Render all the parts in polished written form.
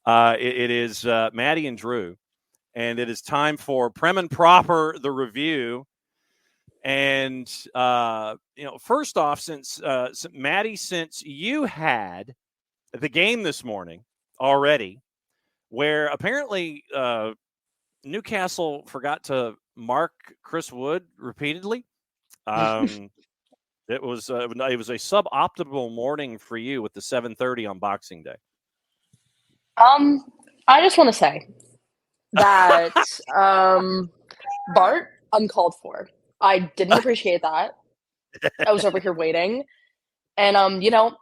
It is Maddie and Drew, and it is time for Prem and Proper, the review. And, first off, since Maddie, since you had the game this morning already, where apparently Newcastle forgot to mark Chris Wood repeatedly. It was a suboptimal morning for you with the 7:30 on Boxing Day. I just want to say that Bart, uncalled for. I didn't appreciate that. I was over here waiting. And I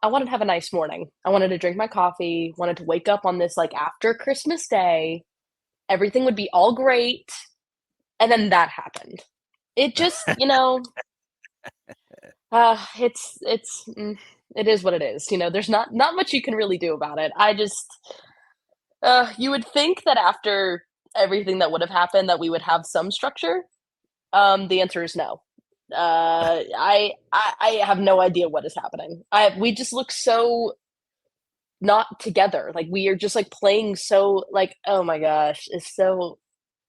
wanted to have a nice morning. I wanted to drink my coffee, wanted to wake up on this after Christmas Day. Everything would be all great. And then that happened. It just, it is what it is. There's not much you can really do about it. I just you would think that after everything that would have happened that we would have some structure. The answer is no. I have no idea what is happening. We just look so not together. We are just playing so oh my gosh, it's so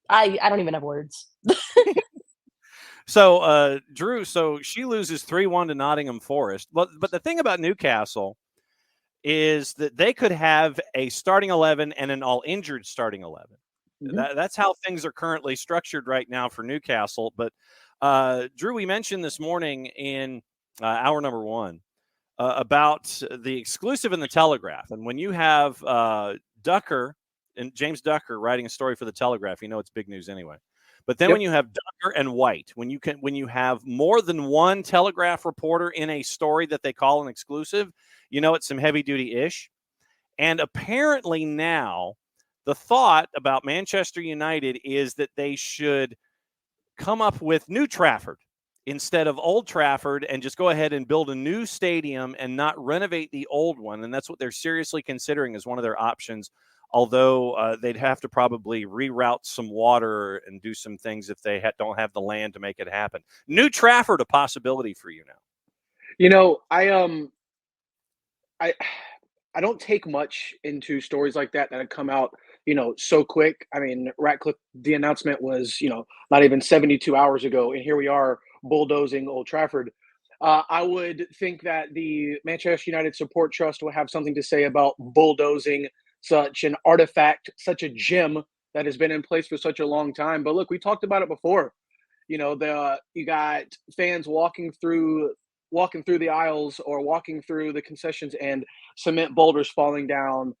I don't even have words. So Drew, so she loses 3-1 to Nottingham Forest. But the thing about Newcastle is that they could have a starting 11 and an all injured starting 11. Mm-hmm. That's how things are currently structured right now for Newcastle. But Drew, we mentioned this morning in hour number one about the exclusive in the Telegraph. And when you have Ducker and James Ducker writing a story for the Telegraph, it's big news anyway. But then when you have Ducker and White, when you have more than one Telegraph reporter in a story that they call an exclusive, it's some heavy duty ish. And apparently now the thought about Manchester United is that they should come up with New Trafford instead of Old Trafford and just go ahead and build a new stadium and not renovate the old one. And that's what they're seriously considering as one of their options, although they'd have to probably reroute some water and do some things if they don't have the land to make it happen. New Trafford, a possibility for you now? I don't take much into stories like that have come out, so quick. I mean, Ratcliffe, the announcement was, not even 72 hours ago, and here we are bulldozing Old Trafford. I would think that the Manchester United Support Trust will have something to say about bulldozing such an artifact, such a gem that has been in place for such a long time. But look, we talked about it before. You got fans walking through the aisles or walking through the concessions and cement boulders falling down,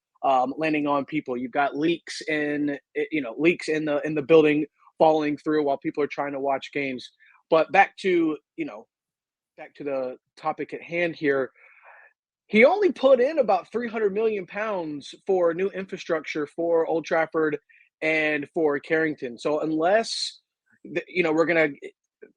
landing on people. You've got leaks in the building falling through while people are trying to watch games. But back to the topic at hand here. He only put in about £300 million for new infrastructure for Old Trafford and for Carrington. So unless we're going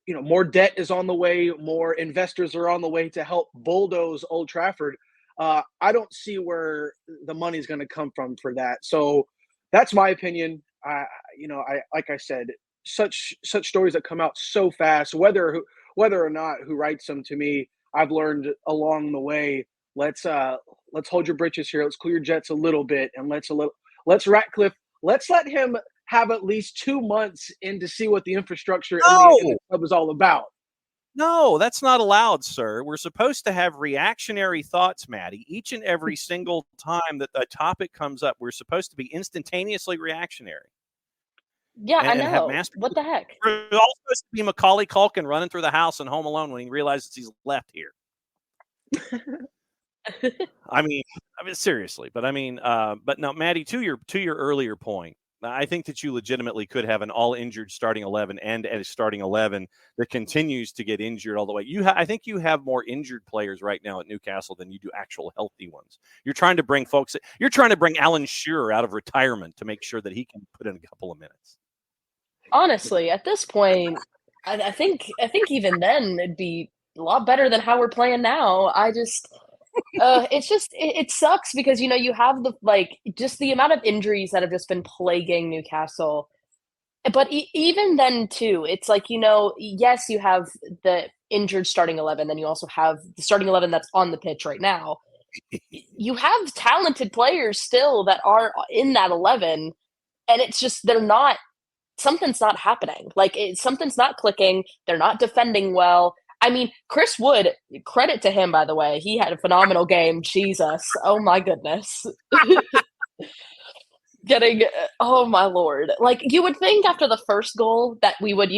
to more debt is on the way, more investors are on the way to help bulldoze Old Trafford, I don't see where the money's going to come from for that. So that's my opinion. Like I said, such stories that come out so fast, whether or not who writes them, to me, I've learned along the way, let's hold your britches here. Let's cool your jets a little bit, and let's Ratcliffe. Let's let him have at least 2 months in to see what the infrastructure in the club is all about. No, that's not allowed, sir. We're supposed to have reactionary thoughts, Maddie. Each and every single time that a topic comes up, we're supposed to be instantaneously reactionary. Yeah, I know. What the heck? We're all supposed to be Macaulay Culkin running through the house in Home Alone when he realizes he's left here. I mean, seriously. But but no, Maddie, to your earlier point, I think that you legitimately could have an all-injured starting 11 and a starting 11 that continues to get injured all the way. I think you have more injured players right now at Newcastle than you do actual healthy ones. You're trying to bring Alan Shearer out of retirement to make sure that he can put in a couple of minutes. Honestly, at this point, I think even then it'd be a lot better than how we're playing now. It sucks because you have just the amount of injuries that have just been plaguing Newcastle. But even then too, it's yes, you have the injured starting 11, then you also have the starting 11 that's on the pitch right now. you have talented players still that are in that 11, and it's just something's not happening. Like, something's not clicking. They're not defending well. I mean, Chris Wood, credit to him, by the way. He had a phenomenal game. Jesus. Oh, my goodness. Oh, my Lord. Like, you would think after the first goal that we would,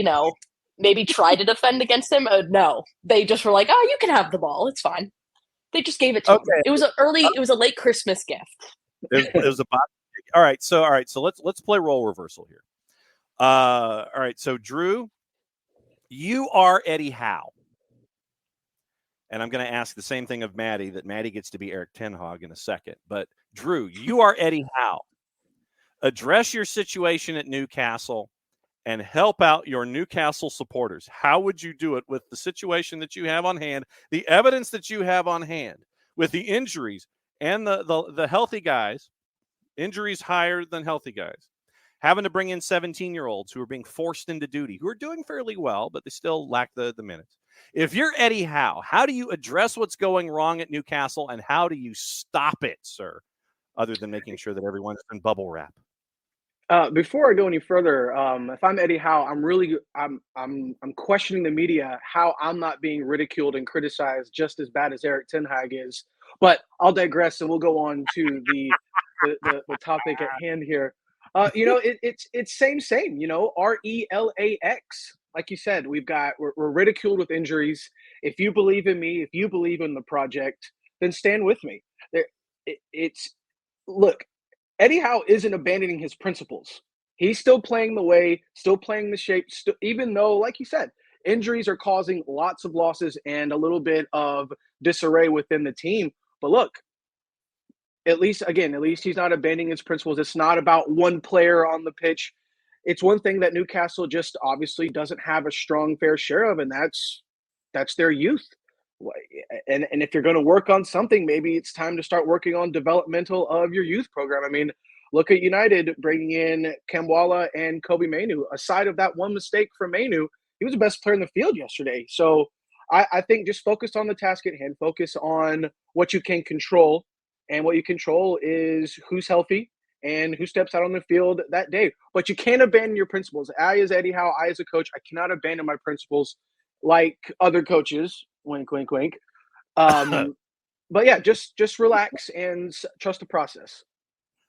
maybe try to defend against him. No. They just were like, oh, you can have the ball. It's fine. They just gave it to him. It was a late Christmas gift. It was a all right. So let's play role reversal here. All right. So Drew, you are Eddie Howe. And I'm going to ask the same thing of Maddie, that Maddie gets to be Erik ten Hag in a second. But Drew, you are Eddie Howe. Address your situation at Newcastle and help out your Newcastle supporters. How would you do it with the situation that you have on hand, the evidence that you have on hand, with the injuries and the healthy guys, injuries higher than healthy guys, having to bring in 17-year-olds who are being forced into duty, who are doing fairly well, but they still lack the minutes. If you're Eddie Howe, how do you address what's going wrong at Newcastle, and how do you stop it, sir, other than making sure that everyone's in bubble wrap? Before I go any further, if I'm Eddie Howe, I'm questioning the media how I'm not being ridiculed and criticized just as bad as Erik ten Hag is. But I'll digress, and we'll go on to the topic at hand here. It's same. RELAX. Like you said, we're ridiculed with injuries. If you believe in me, if you believe in the project, then stand with me. Look. Eddie Howe isn't abandoning his principles. He's still playing the way, still playing the shape, even though, like you said, injuries are causing lots of losses and a little bit of disarray within the team. But look, at least he's not abandoning his principles. It's not about one player on the pitch. It's one thing that Newcastle just obviously doesn't have a strong fair share of, and that's their youth. And if you're going to work on something, maybe it's time to start working on developmental of your youth program. I mean, look at United bringing in Kambwala and Kobe Mainu. Aside of that one mistake from Mainu, he was the best player in the field yesterday. So I think just focus on the task at hand, focus on what you can control. And what you control is who's healthy and who steps out on the field that day. But you can't abandon your principles. I, as Eddie Howe, I, as a coach, I cannot abandon my principles like other coaches. Wink, wink, wink. But yeah, just relax and trust the process.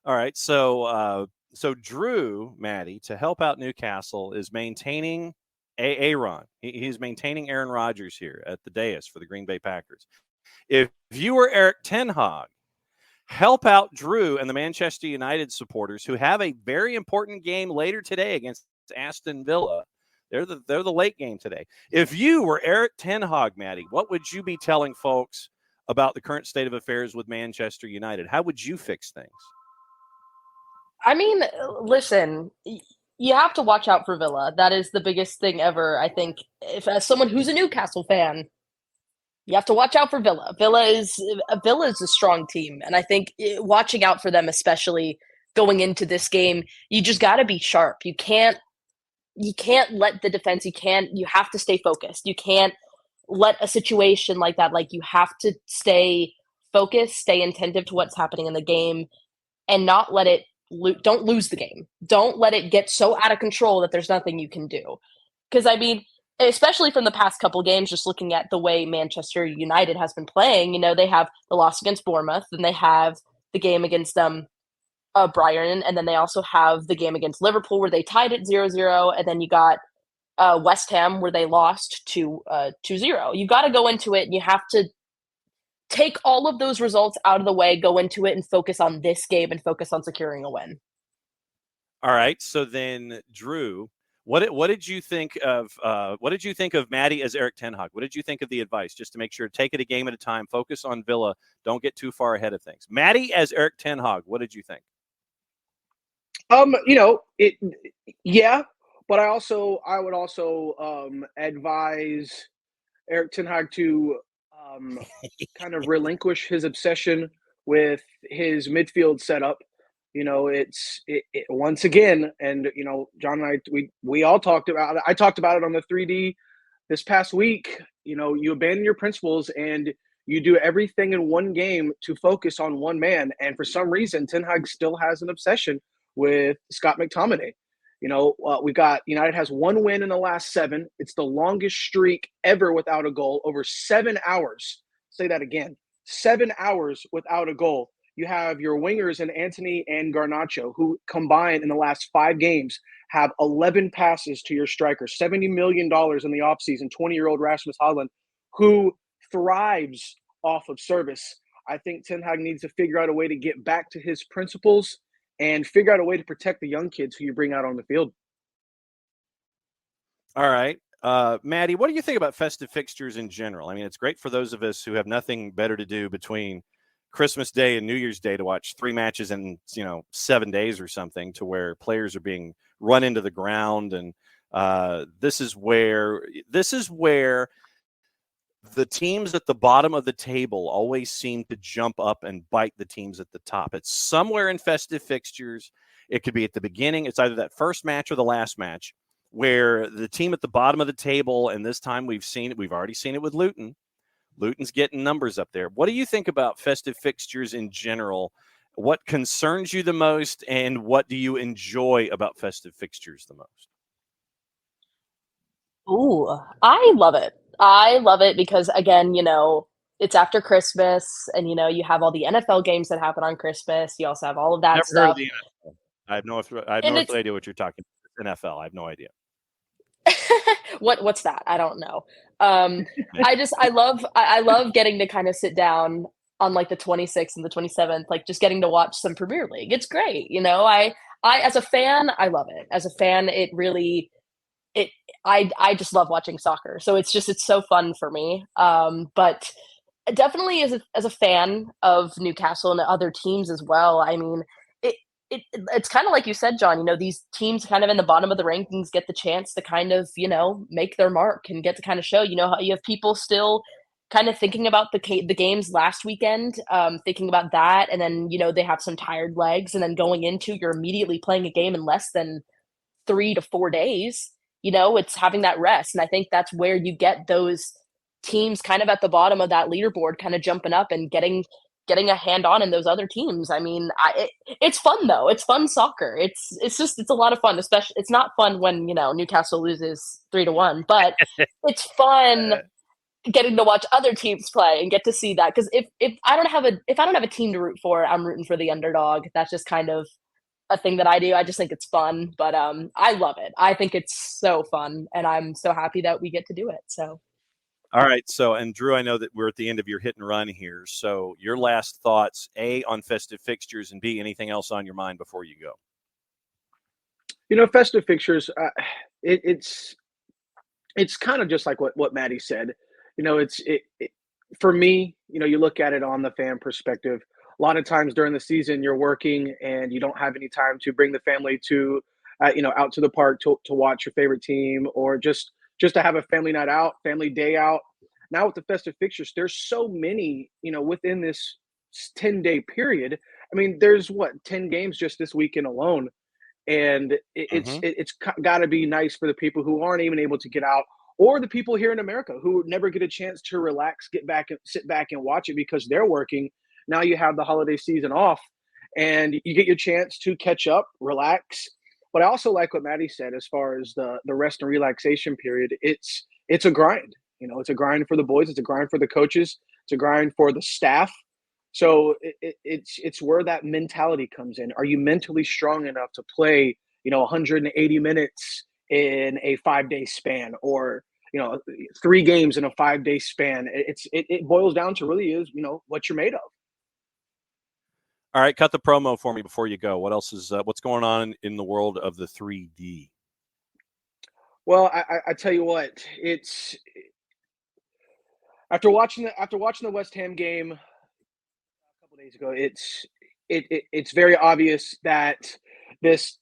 All right. So Drew, Maddie, to help out Newcastle, is maintaining Aaron. He's maintaining Aaron Rodgers here at the dais for the Green Bay Packers. If you were Erik ten Hag, help out Drew and the Manchester United supporters, who have a very important game later today against Aston Villa. They're the late game today. If you were Erik ten Hag, Maddie, what would you be telling folks about the current state of affairs with Manchester United? How would you fix things? I mean, listen, you have to watch out for Villa. That is the biggest thing ever. I think, as someone who's a Newcastle fan, you have to watch out for Villa. Villa is a strong team, and I think watching out for them, especially going into this game, you just got to be sharp. You can't let the defense, you have to stay focused. You can't let a situation like that, like, you have to stay focused, stay attentive to what's happening in the game, and not let it, don't lose the game. Don't let it get so out of control that there's nothing you can do. Because, I mean, especially from the past couple games, just looking at the way Manchester United has been playing, they have the loss against Bournemouth, and they have the game against Brighton, and then they also have the game against Liverpool where they tied it 0-0, and then you got West Ham where they lost 2-0. You got to go into it, and you have to take all of those results out of the way, go into it, and focus on this game and focus on securing a win. All right. So then, Drew, what did you think of Maddie as Erik ten Hag? What did you think of the advice? Just to make sure, take it a game at a time, focus on Villa, don't get too far ahead of things. Maddie as Erik ten Hag, what did you think? Yeah, but I would also advise Erik ten Hag to kind of relinquish his obsession with his midfield setup. It's once again, and John and I, we all talked about it. I talked about it on the 3D this past week. You abandon your principles and You do everything in one game to focus on one man. And for some reason, Ten Hag still has an obsession with Scott McTominay. We got United has one win in the last 7. It's the longest streak ever without a goal, over 7 hours. Say that again, 7 hours without a goal. You have your wingers in Antony and Garnacho, who combined in the last 5 games have 11 passes to your striker, $70 million in the offseason, 20-year-old Rasmus Højlund, who thrives off of service. I think Ten Hag needs to figure out a way to get back to his principles and figure out a way to protect the young kids who you bring out on the field. All right. Maddie, what do you think about festive fixtures in general? I mean, it's great for those of us who have nothing better to do between Christmas Day and New Year's Day to watch 3 matches in 7 days or something, to where players are being run into the ground. And this is where the teams at the bottom of the table always seem to jump up and bite the teams at the top. It's somewhere in festive fixtures. It could be at the beginning. It's either that first match or the last match, where the team at the bottom of the table, and this time we've already seen it with Luton. Luton's getting numbers up there. What do you think about festive fixtures in general? What concerns you the most, and what do you enjoy about festive fixtures the most? Ooh, I love it. I love it because, again, it's after Christmas, and you have all the NFL games that happen on Christmas. You also have all of that Never stuff. heard of the NFL. I have no idea what you're talking about. NFL. I have no idea. What's that? I don't know. I love getting to kind of sit down on like the 26th and the 27th, like just getting to watch some Premier League. It's great. I as a fan, I love it. As a fan, I just love watching soccer. So it's so fun for me. But definitely as a fan of Newcastle and other teams as well, I mean, it's kind of like you said, John, these teams kind of in the bottom of the rankings get the chance to kind of, make their mark and get to kind of show, how you have people still kind of thinking about the games last weekend, thinking about that. And then, they have some tired legs, and then going into, you're immediately playing a game in less than 3 to 4 days. It's having that rest. And I think that's where you get those teams kind of at the bottom of that leaderboard, kind of jumping up and getting a hand on in those other teams. I mean, it's fun though. It's fun soccer. It's a lot of fun. Especially, it's not fun when Newcastle loses 3-1, but it's fun getting to watch other teams play and get to see that. Because if I don't have a team to root for, I'm rooting for the underdog. That's just kind of a thing that I do. I just think it's fun, but I love it. I think it's so fun, and I'm so happy that we get to do it. So. All right. So, and Drew, I know that we're at the end of your hit and run here. So your last thoughts, A, on festive fixtures, and B, anything else on your mind before you go? Festive fixtures, it's kind of just like what Maddie said. For me, you look at it on the fan perspective. A lot of times during the season, you're working and you don't have any time to bring the family to, out to the park to watch your favorite team, or just to have a family night out, family day out. Now with the festive fixtures, there's so many, within this 10-day period. I mean, there's 10 games just this weekend alone. And it's got to be nice for the people who aren't even able to get out, or the people here in America who never get a chance to relax, sit back and watch it because they're working. Now you have the holiday season off, and you get your chance to catch up, relax. But I also like what Maddie said as far as the rest and relaxation period. It's a grind. It's a grind for the boys. It's a grind for the coaches. It's a grind for the staff. So it's where that mentality comes in. Are you mentally strong enough to play, 180 minutes in a 5-day span, or 3 games in a 5-day span? It boils down to really is what you're made of. All right, cut the promo for me before you go. What else is what's going on in the world of the 3D? Well, I tell you what, it's after watching the West Ham game a couple days ago, it's very obvious that this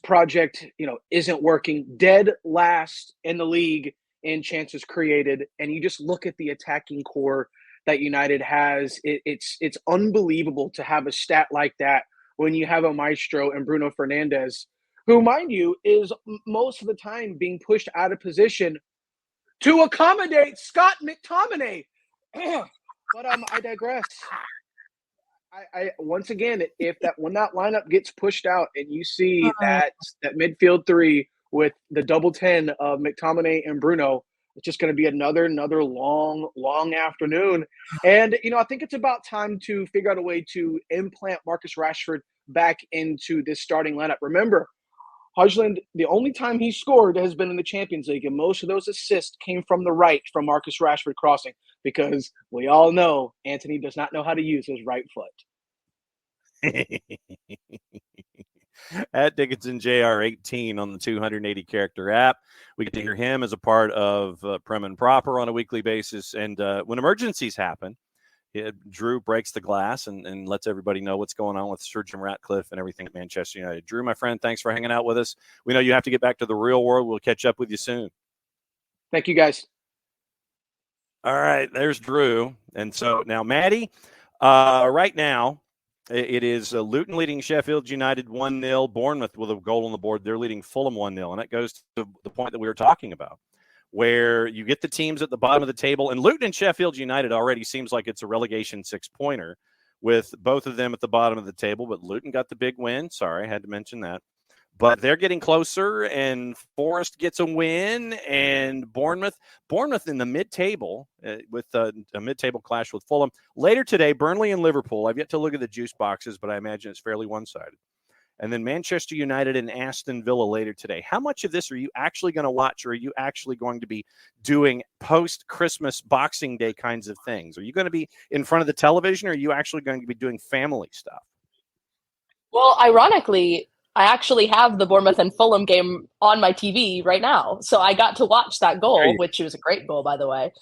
project isn't working. Dead last in the league in chances created, and you just look at the attacking core that United has. It's unbelievable to have a stat like that when you have a maestro and Bruno Fernandes, who, mind you, is most of the time being pushed out of position to accommodate Scott McTominay. But I digress. I once again, if when that lineup gets pushed out and you see that midfield three with the double 10 of McTominay and Bruno, it's just going to be another long afternoon. And I think it's about time to figure out a way to implant Marcus Rashford back into this starting lineup. Remember, Hojlund, the only time he scored has been in the Champions League, and most of those assists came from the right from Marcus Rashford crossing, because we all know Anthony does not know how to use his right foot. At Dickinson JR18 on the 280 character app. We get to hear him as a part of Prem and Proper on a weekly basis. And when emergencies happen, Drew breaks the glass and lets everybody know what's going on with Sir Jim Ratcliffe and everything at Manchester United. Drew, my friend, thanks for hanging out with us. We know you have to get back to the real world. We'll catch up with you soon. Thank you, guys. All right, there's Drew. And so now, Maddie, right now, it is Luton leading Sheffield United 1-0. Bournemouth with a goal on the board. They're leading Fulham 1-0. And that goes to the point that we were talking about, where you get the teams at the bottom of the table. And Luton and Sheffield United already seems like it's a relegation six-pointer with both of them at the bottom of the table. But Luton got the big win. Sorry, I had to mention that. But they're getting closer, and Forest gets a win, and Bournemouth in the mid-table with a mid-table clash with Fulham. Later today, Burnley and Liverpool. I've yet to look at the juice boxes, but I imagine it's fairly one-sided. And then Manchester United and Aston Villa later today. How much of this are you actually going to watch, or are you actually going to be doing post-Christmas Boxing Day kinds of things? Are you going to be in front of the television, or are you actually going to be doing family stuff? Well, ironically, I actually have the Bournemouth and Fulham game on my TV right now. So I got to watch that goal, which was a great goal, by the way.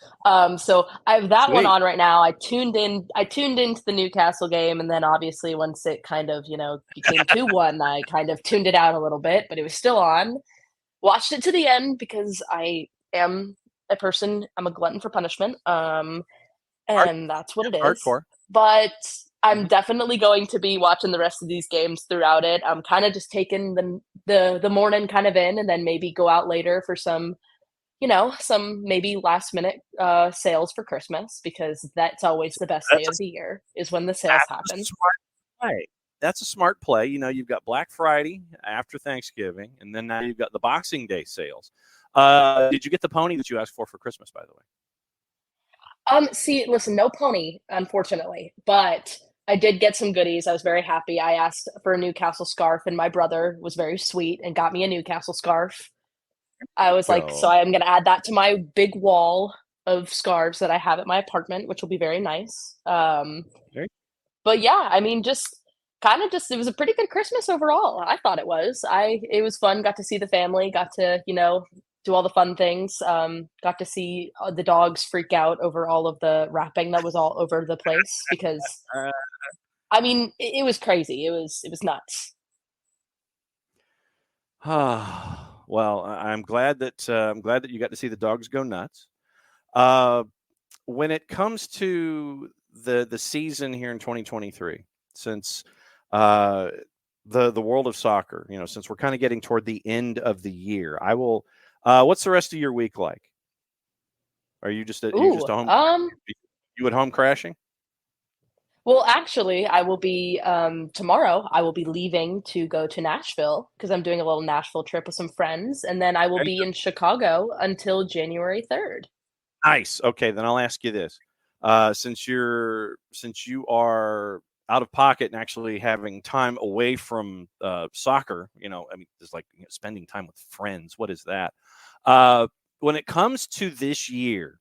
So I have that one on right now. I tuned into the Newcastle game, and then obviously once it kind of, became 2-1, I kind of tuned it out a little bit, but it was still on. Watched it to the end because I am a person, I'm a glutton for punishment. And that's what it is. Hardcore. But I'm definitely going to be watching the rest of these games throughout it. I'm kind of just taking the morning kind of in, and then maybe go out later for some maybe last minute sales for Christmas, because that's always the best day of the year is when the sales happen. That's a smart play. You've got Black Friday after Thanksgiving, and then now you've got the Boxing Day sales. Did you get the pony that you asked for Christmas, by the way? Listen, no pony, unfortunately, but I did get some goodies. I was very happy. I asked for a Newcastle scarf, and my brother was very sweet and got me a Newcastle scarf. I was like, so I'm going to add that to my big wall of scarves that I have at my apartment, which will be very nice. But yeah, I mean, it was a pretty good Christmas overall. I thought it was. It was fun. Got to see the family, got to, do all the fun things. Got to see the dogs freak out over all of the wrapping that was all over the place, because I mean, it was crazy. It was nuts. Well, I'm glad that you got to see the dogs go nuts. When it comes to the season here in 2023, since the world of soccer, since we're kind of getting toward the end of the year, I will. What's the rest of your week like? Are you just home? You at home crashing? Well, actually, I will be tomorrow. I will be leaving to go to Nashville because I'm doing a little Nashville trip with some friends, and then I will be in Chicago until January 3rd. Nice. Okay, then I'll ask you this: since you are out of pocket and actually having time away from soccer, it's like spending time with friends. What is that? When it comes to this year,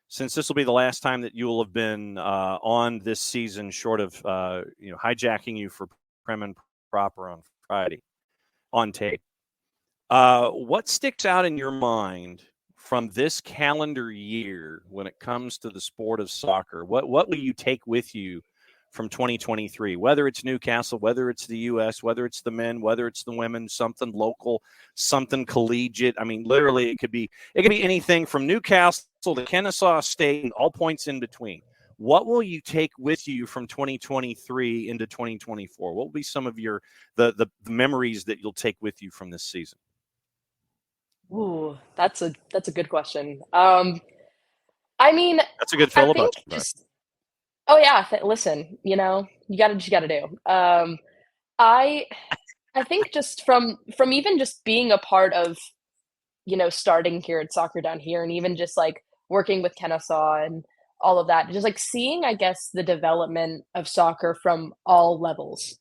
since this will be the last time that you will have been on this season, short of hijacking you for Prem and Proper on Friday on tape, what sticks out in your mind from this calendar year when it comes to the sport of soccer? What will you take with you from 2023, whether it's Newcastle, whether it's the U.S., whether it's the men, whether it's the women, something local, something collegiate? I mean, literally, it could be anything from Newcastle to Kennesaw State and all points in between. What will you take with you from 2023 into 2024? What will be some of your the memories that you'll take with you from this season? Ooh, that's a good question. I mean, that's a good filibuster. Oh yeah, listen, you gotta do. I I think just from even just being a part of, starting here at Soccer Down here, and even just like working with Kennesaw and all of that, just like seeing, I guess, the development of soccer from all levels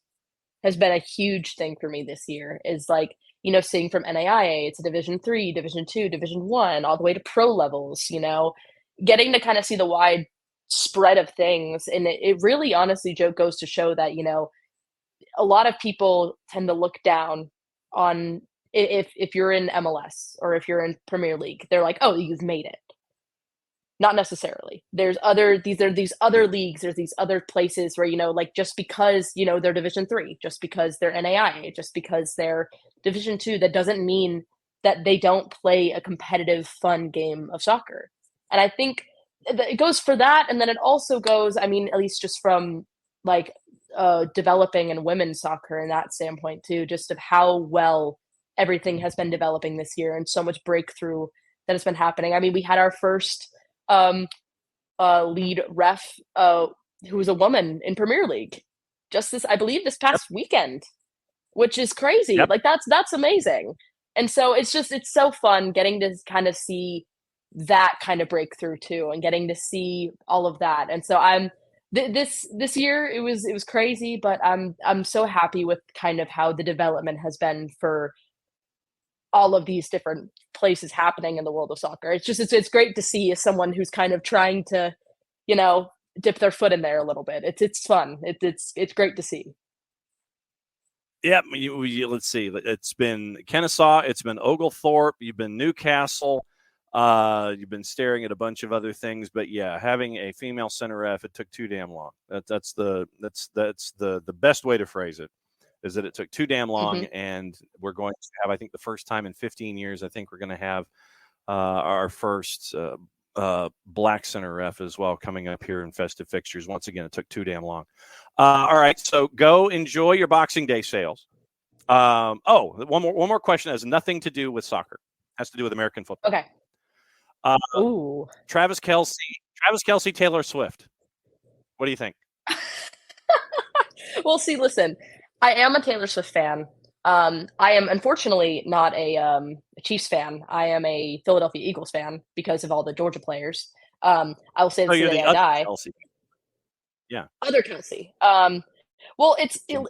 has been a huge thing for me this year. Is like, seeing from NAIA to Division 3, Division 2, Division 1, all the way to pro levels, getting to kind of see the wide spread of things. And it really honestly, Joe, goes to show that, a lot of people tend to look down on if you're in MLS or if you're in Premier League. They're like, "Oh, you've made it." Not necessarily. These other leagues, there's these other places where, like just because, they're Division 3, just because they're NAIA, just because they're Division 2, that doesn't mean that they don't play a competitive, fun game of soccer. And I think it goes for that, and then it also goes, I mean, at least just from like developing in women's soccer in that standpoint too, just of how well everything has been developing this year and so much breakthrough that has been happening. I mean, we had our first um, lead ref who was a woman in Premier League just I believe this Yep. past weekend, which is crazy. Yep. Like that's amazing. And so it's so fun getting to kind of see that kind of breakthrough too, and getting to see all of that. And so this year it was crazy, but I'm so happy with kind of how the development has been for all of these different places happening in the world of soccer. It's great to see as someone who's kind of trying to, you know, dip their foot in there a little bit. It's fun. It's great to see. Yeah, let's see. It's been Kennesaw, it's been Oglethorpe, you've been Newcastle, you've been staring at a bunch of other things, but yeah, having a female center ref, it took too damn long. That's the best way to phrase it. Is that it took too damn long, and we're going to have, I think, the first time in 15 years, I think we're going to have our first black center ref as well coming up here in Festive Fixtures. Once again, it took too damn long. All right, so go enjoy your Boxing Day sales. One more question that has nothing to do with soccer. It has to do with American football. Okay. Ooh. Travis Kelce, Taylor Swift. What do you think? Well, see, listen, I am a Taylor Swift fan. I am unfortunately not a Chiefs fan. I am a Philadelphia Eagles fan because of all the Georgia players. I will say this till the day I die. Kelce. Yeah. Other Kelsey. Well,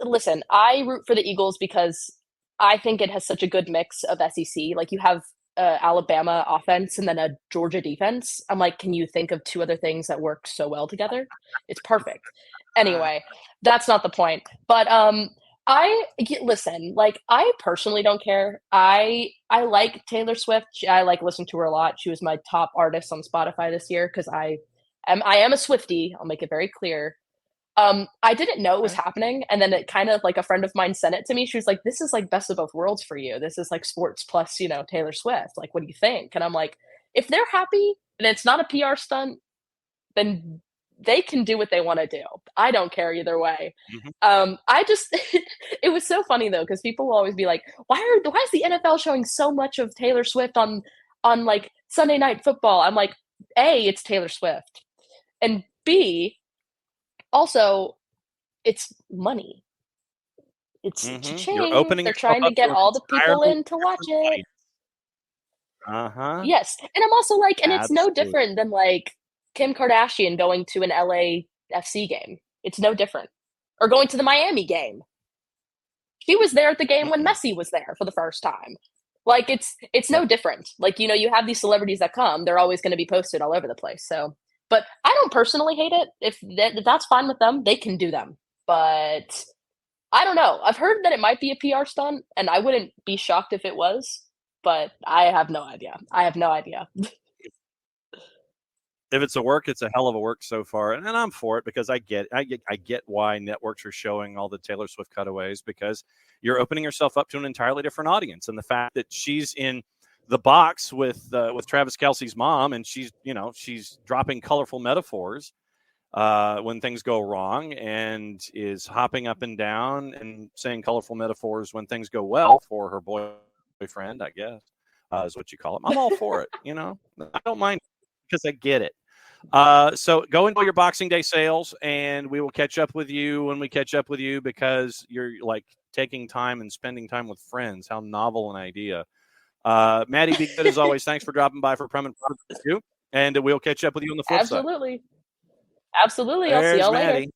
listen, I root for the Eagles because I think it has such a good mix of SEC. Like you have Alabama offense and then a Georgia defense. I'm like, can you think of two other things that work so well together? It's perfect. Anyway, that's not the point. But listen, like I personally don't care. I like Taylor Swift. I like listening to her a lot. She was my top artist on Spotify this year because I am a Swiftie. I'll make it very clear. I didn't know it was happening, and then it kind of like a friend of mine sent it to me. She was like, "This is like best of both worlds for you. This is like sports plus, Taylor Swift. Like, what do you think?" And I'm like, if they're happy and it's not a PR stunt, then they can do what they want to do. I don't care either way. I just it was so funny though because people will always be like, why is the NFL showing so much of Taylor Swift on like Sunday Night Football? I'm like, A, it's Taylor Swift, and B, also, it's money. It's cha-ching. You're opening They're trying to get all the people in to watch it. Yes, and I'm also like, and it's no different than like Kim Kardashian going to an LAFC game. It's no different, or going to the Miami game. She was there at the game when Messi was there for the first time. Like it's no different. Like you have these celebrities that come, they're always going to be posted all over the place. So. But I don't personally hate it. If that's fine with them, they can do them. But I don't know. I've heard that it might be a PR stunt, and I wouldn't be shocked if it was. But I have no idea. If it's a work, it's a hell of a work so far, and I'm for it because I get why networks are showing all the Taylor Swift cutaways because you're opening yourself up to an entirely different audience, and the fact that she's in the box with Travis Kelce's mom, and she's dropping colorful metaphors when things go wrong, and is hopping up and down and saying colorful metaphors when things go well for her boyfriend, I guess, is what you call it. I'm all for it. I don't mind because I get it. So go enjoy your Boxing Day sales, and we will catch up with you when we catch up with you, because you're like taking time and spending time with friends. How novel an idea. Maddie, be good as always. Thanks for dropping by for Prem and Prem, and we'll catch up with you on the flip side. Absolutely. I'll see y'all later. Maddie.